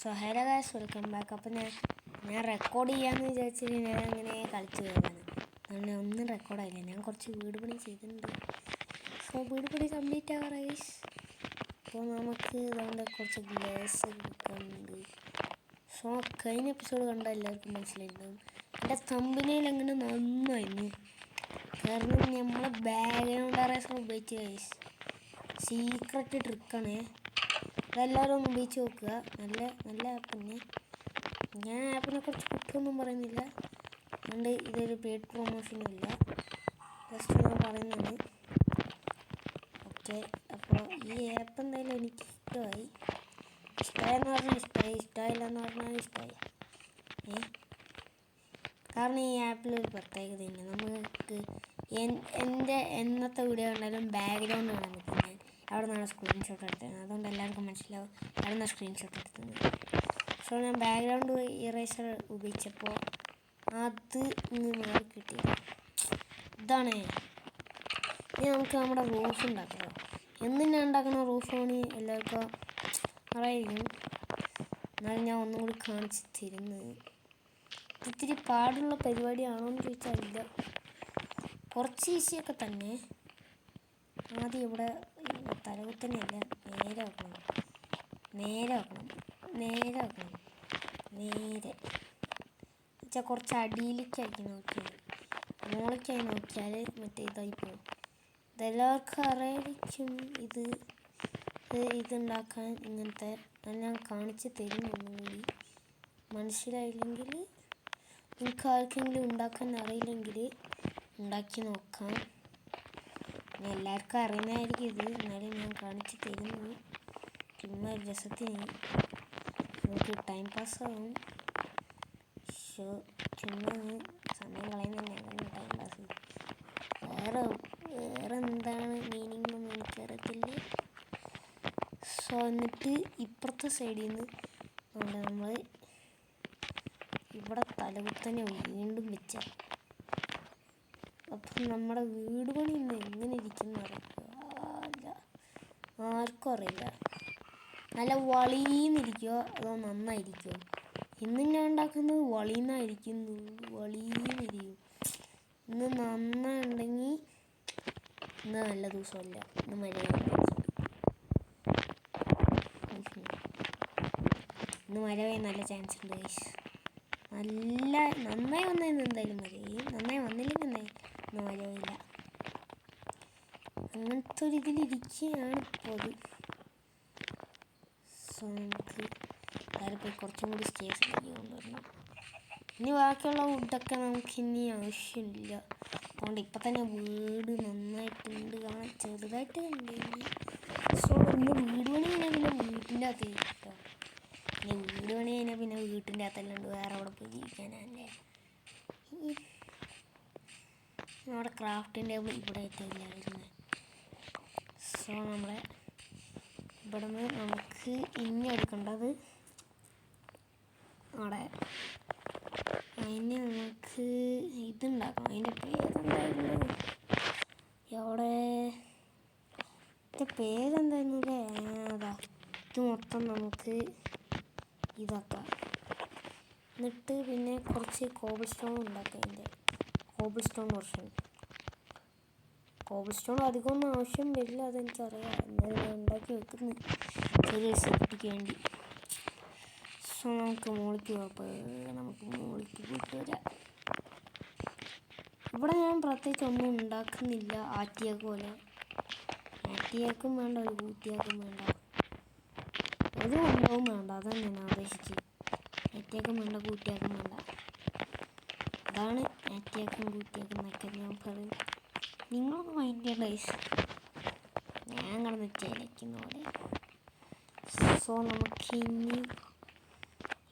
So hello guys, welcome back. അപ്പോൾ ഞാൻ record ചെയ്യാമെന്ന് വിചാരിച്ചിട്ട് ഞാൻ അങ്ങനെ കളിച്ച് പോയതാണ്. അങ്ങനെ ഒന്നും റെക്കോർഡായില്ല. ഞാൻ കുറച്ച് വീട് പണി ചെയ്തിട്ടുണ്ട്. സോ വീട് പണി കംപ്ലീറ്റ് ആവാം ഗൈസ്. അപ്പോൾ നമുക്ക് ഇതുകൊണ്ട് കുറച്ച് ഗ്ലാസ് എടുക്കാനുണ്ട്. സോ കഴിഞ്ഞ എപ്പിസോഡ് കണ്ട എല്ലാവർക്കും മനസ്സിലായിട്ടുണ്ടാവും. എൻ്റെ തമ്പനയിൽ അങ്ങനെ നന്നായിരുന്നു. കാരണം നമ്മൾ ബാക്ക്ഗ്രൗണ്ട് അറേസർ ഉപയോഗിച്ച് ഗൈസ്. സീക്രട്ട് ട്രിക്കാണ്. അതെല്ലാവരും ഒന്ന് ഉപയോഗിച്ച് നോക്കുക. നല്ല ആപ്പിനെ ഞാൻ ആപ്പിനെ കുറിച്ച് കുറ്റമൊന്നും പറയുന്നില്ല. അതുകൊണ്ട് ഇതൊരു പെയ്ഡ് പ്രൊമോഷനും ഇല്ല, ജസ്റ്റ് ഞാൻ പറയുന്നത്. ഓക്കെ, അപ്പോൾ ഈ ആപ്പ് എന്തായാലും എനിക്ക് ഇഷ്ടമായെന്ന് പറഞ്ഞാൽ ഇഷ്ടമായില്ല എന്ന് പറഞ്ഞാൽ ഇഷ്ടമായി. കാരണം ഈ ആപ്പിൽ ഒരു പ്രത്യേകതയുണ്ട്. നമുക്ക് എൻ്റെ എന്നത്തെ വീഡിയോ കണ്ടാലും ബാക്ക്ഗ്രൗണ്ട് കാണാൻ പറ്റും. അവിടെ നിന്നാണ് സ്ക്രീൻഷോട്ട് എടുത്തത്. അതുകൊണ്ട് എല്ലാവർക്കും മനസ്സിലാവും അവിടെ നിന്നാണ് സ്ക്രീൻഷോട്ട് എടുത്തത്. സോ ഞാൻ ബാക്ക്ഗ്രൗണ്ട് ഇറേസർ ഉപയോഗിച്ചപ്പോൾ അത് മാറി കിട്ടിയത് ഇതാണ്. ഇനി നമുക്ക് നമ്മുടെ റൂഫ് ഉണ്ടാക്കാം. എന്തിനാ ഉണ്ടാക്കുന്ന റൂഫാണ് എല്ലാവർക്കും അറിയായിരിക്കും. എന്നാലും ഞാൻ ഒന്നും കൂടി കാണിച്ച് തരുന്നത്. ഇത്തിരി പാടുള്ള പരിപാടിയാണോ എന്ന് ചോദിച്ചാൽ ഇല്ല, കുറച്ച് ഈസിയൊക്കെ തന്നെ. ആദ്യം ഇവിടെ തലകുത്തന്നെയല്ല, നേരെ വെക്കണം. വെച്ചാൽ കുറച്ച് അടിയിലേക്കാക്കി നോക്കിയാൽ, മുകളിലേക്കായി നോക്കിയാൽ മറ്റേ ഇതായി പോകും. ഇതെല്ലാവർക്കും അറിയായിരിക്കും. ഇതുണ്ടാക്കാൻ ഇങ്ങനത്തെ ഞാൻ കാണിച്ച് തരും. ഒന്നും കൂടി മനസ്സിലായില്ലെങ്കിൽ, നിങ്ങൾക്ക് ആർക്കെങ്കിലും ഉണ്ടാക്കാൻ അറിയില്ലെങ്കിൽ ഉണ്ടാക്കി നോക്കാം. എല്ലാവർക്കും അറിയുന്നതായിരിക്കും ഇത്, എന്നാലും ഞാൻ കാണിച്ച് തരുന്നു. ചുമ്മാ ഒരു രസത്തിന് നമുക്ക് ടൈം പാസ്സാകും. ചുമ്മാ സമയം കളയുന്നതന്നെ ടൈം പാസ്. വേറെ എന്താണ് മീനിങ് ഒന്നും എനിക്കറിയത്തില്ല. സോ എന്നിട്ട് ഇപ്പുറത്തെ സൈഡിൽ നിന്ന് നമ്മൾ ഇവിടെ തലകുത്തന്നെ വീണ്ടും വെച്ച. അപ്പം നമ്മുടെ വീട് പണി ഇന്ന് എങ്ങനെ ഇരിക്കുന്ന ആർക്കും അറിയില്ല. നല്ല വളിന്നിരിക്കുമോ അതോ നന്നായിരിക്കുമോ? ഇന്ന് ഞാൻ ഉണ്ടാക്കുന്നത് വളിന്നായിരിക്കുന്നു. വളിന്നിരിക്കും. ഇന്ന് നന്നായിട്ടുണ്ടെങ്കിൽ ഇന്ന് നല്ല ദിവസമല്ല, ഇന്ന് മഴ പെയ്യാൻ നല്ല ചാൻസ് ഉണ്ട് ഗൈസ്. നന്നായി വന്നതെന്ന് എന്തായാലും മതി. നന്നായി വന്നില്ലെങ്കിൽ ഇന്ന് മഴ പെയ്യില്ല. അങ്ങനത്തെ ഒരു ഇതിലിരിക്കുകയാണ് ഇപ്പോൾ അത്. സോ നമുക്ക് വേറെ പോയി കുറച്ചും കൂടി സ്റ്റേഴ്സിലേക്ക് കൊണ്ടുവരണം. ഇനി ബാക്കിയുള്ള വുഡൊക്കെ നമുക്ക് ഇനി ആവശ്യമില്ല. അതുകൊണ്ട് ഇപ്പം തന്നെ വീട് നന്നായിട്ടുണ്ട് കാണാൻ, ചെറുതായിട്ട് ഉണ്ട്. സോ ഇന്ന് വീട് പണി കഴിഞ്ഞാൽ പിന്നെ വീട്ടിൻ്റെ അകത്ത് കേട്ടോ. പിന്നെ വീട് പണി കഴിഞ്ഞാൽ പിന്നെ വീട്ടിൻ്റെ അകത്തെല്ലാം ഉണ്ട്. വേറെ അവിടെ പോയി ജീവിക്കാനല്ലേ. നമ്മുടെ ക്രാഫ്റ്റിൻ്റെ ഇവിടെ ആയിട്ടില്ലായിരുന്നു. സോ നമ്മളെ ഇവിടെ നിന്ന് നമുക്ക് ഇനി എടുക്കേണ്ടത് അവിടെ അതിന് നമുക്ക് ഇതുണ്ടാക്കണം. അതിൻ്റെ പേരെന്തായിരുന്നു? പേരെന്തായിരുന്നു? അതാ ഇത് മൊത്തം നമുക്ക് ഇതാക്കാം. എന്നിട്ട് പിന്നെ കുറച്ച് കോബിൾ സ്റ്റോൺ ഉണ്ടാക്കാം. അതിൻ്റെ cobble stone version. Cobble stone അധികമൊന്നും ആവശ്യം വരില്ല, അതെനിക്കറിയാം. എന്നാലും ഞാൻ ഉണ്ടാക്കി വെക്കുന്നു ചെറിയ സേഫ്റ്റിക്ക് വേണ്ടി. സോ നമുക്ക് മുകളിലേക്ക് പോയിട്ട് വരാം. ഇവിടെ ഞാൻ പ്രത്യേകിച്ച് ഒന്നും ഉണ്ടാക്കുന്നില്ല. ആറ്റിയാക്കും പോലെ ആറ്റിയാക്കും വേണ്ട, ഒരു കൂറ്റിയാക്കും വേണ്ട, ഒരു കൊണ്ടവും വേണ്ട. അതാണ് ഞാൻ ഉദ്ദേശിച്ചത്. ആറ്റിയാക്കും വേണ്ട, കൂറ്റിയാക്കും വേണ്ട. അതാണ് ആറ്റിയാക്കും കൂറ്റിയാക്കും എന്നൊക്കെ ഞാൻ പറയും. നിങ്ങളൊന്ന് മൈൻഡ് ചെയ്യേണ്ട ഗൈസ്, ഞാൻ കിടന്ന് ചിലയ്ക്കുന്ന പോലെ. സോ നമുക്ക് ഇനി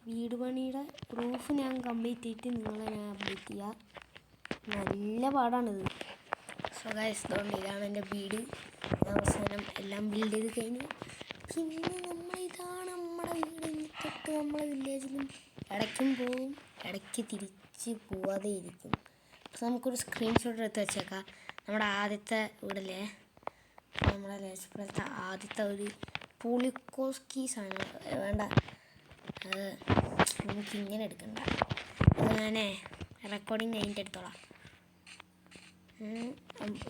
വീട് പണിയുടെ റൂഫ് ഞാൻ കംപ്ലീറ്റ് ചെയ്തിട്ട് നിങ്ങളെ ഞാൻ അപ്ഡേറ്റ് ചെയ്യാം. നല്ല പാടാണിത്. സോ ഗൈസ്, അതുകൊണ്ട് ഇതാണ് എൻ്റെ വീട്. അവസാനം എല്ലാം ബിൽഡ് ചെയ്ത് കഴിഞ്ഞു. പിന്നെ ഇതാണ് നമ്മുടെ വീട്. തൊട്ട് നമ്മളെ വില്ലേജിലും ഇടയ്ക്കും പോവും, ഇടയ്ക്ക് തിരിച്ച് പോവാതെ ഇരിക്കും. അപ്പോൾ നമുക്കൊരു സ്ക്രീൻഷോട്ട് എടുത്ത് വെച്ചേക്കാം. നമ്മുടെ ആദ്യത്തെ വീടല്ലേ, നമ്മുടെ ആദ്യത്തെ ഒരു പുളിക്കോസ്കി സാധനം വേണ്ട, നമുക്ക് ഇങ്ങനെ എടുക്കണ്ട. അത് ഞാനേ റെക്കോർഡിങ് കഴിഞ്ഞിട്ട് എടുത്തോളാം.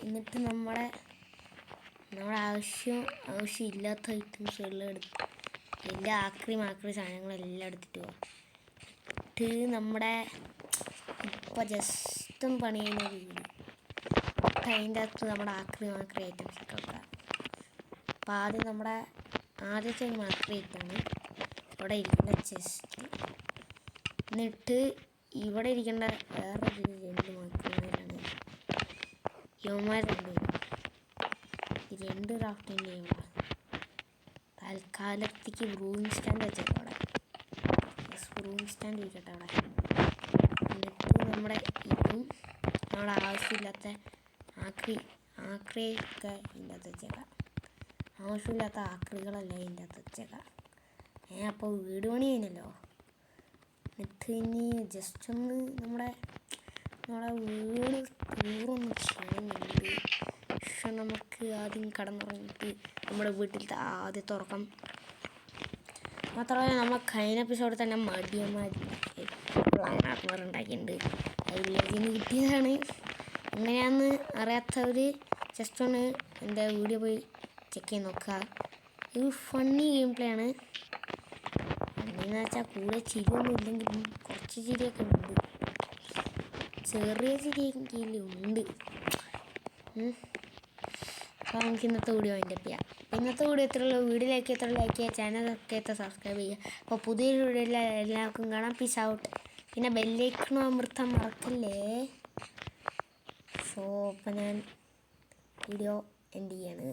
എന്നിട്ട് നമ്മുടെ ആവശ്യമില്ലാത്ത ഐറ്റംസ് എല്ലാം എടുത്ത് എല്ലാ ആക്രി സാധനങ്ങളെല്ലാം എടുത്തിട്ട് പോവാം. എന്നിട്ട് നമ്മുടെ ഇപ്പോൾ ജസ്റ്റും പണി ചെയ്യുന്ന വീട് അതിൻ്റെ അകത്ത് നമ്മുടെ ആക്രി ഐറ്റംസ് ഒക്കെ വെക്കാം. അപ്പോൾ ആദ്യം നമ്മുടെ ആദ്യത്തെ മാക്രി ഐറ്റാണ് ഇവിടെ ഇരിക്കേണ്ട ചെസ്റ്റ്. എന്നിട്ട് ഇവിടെ ഇരിക്കേണ്ട വേറൊരു 2 മാക്രിമാരാണ് യുവമാർ 2 ക്രാഫ്റ്റിംഗ് ചെയ്യുമ്പോൾ തൽക്കാലത്തേക്ക് ബ്രൂയിങ് സ്റ്റാൻഡ് വെച്ചേക്കാം അവിടെ. ബ്രൂയിങ് സ്റ്റാൻഡ് ഇരിക്കട്ടെ അവിടെ. എന്നിട്ട് നമ്മുടെ ഇതും നമ്മുടെ ആവശ്യമില്ലാത്ത ആക്രിയൊക്കെ ഇതിൻ്റെ അകത്ത് വെച്ചേക്കാം. ആവശ്യമില്ലാത്ത ആക്രികളല്ല ഇതിൻ്റെ അകത്ത് വെച്ചേക്കാം. അപ്പോൾ വീട് പണി കഴിഞ്ഞല്ലോ. എന്നിട്ട് ഇനി ജസ്റ്റ് ഒന്ന് നമ്മുടെ വീട് ടൂറൊന്ന് ചെയ്യുന്നുണ്ട്. പക്ഷെ നമുക്ക് ആദ്യം കടന്നുറങ്ങിയിട്ട് നമ്മുടെ വീട്ടിലത്തെ ആദ്യത്തെ ഉറക്കം. മാത്രമല്ല നമ്മൾ കഴിഞ്ഞ എപ്പിസോഡിൽ തന്നെ മടിയന്മാരുണ്ടാക്കിയിട്ടുണ്ട്. അതിന് കിട്ടിയതാണ്. എങ്ങനെയാണെന്ന് അറിയാത്തവർ ജസ്റ്റ് ഒന്ന് എൻ്റെ വീഡിയോ പോയി ചെക്ക് ചെയ്ത് നോക്കുക. ഇത് ഫണ്ണി ഗെയിം പ്ലേ ആണ്. ഫണ്ണിന്ന് വെച്ചാൽ കൂടെ ചിരിയൊന്നും ഇല്ലെങ്കിലും കുറച്ച് ചിരിയൊക്കെ ഉണ്ട്. ചെറിയ ചിരിയെങ്കിലും ഉണ്ട്. അപ്പോൾ നമുക്ക് ഇന്നത്തെ വീഡിയോ അതിൻ്റെ ചെയ്യാം. ഇന്നത്തെ വീഡിയോ എത്രയുള്ളൂ. വീഡിയോ ലൈക്ക് ചെയ്യുക, ചാനലൊക്കെ സബ്സ്ക്രൈബ് ചെയ്യുക. അപ്പോൾ പുതിയൊരു വീഡിയോയിൽ എല്ലാവർക്കും കാണാം. Peace out. പിന്നെ ബെല്ലൈക്കണും അമർത്താൻ മറക്കല്ലേ. സോ അപ്പോൾ ഞാൻ വീഡിയോ എൻഡ് ചെയ്യാണ്.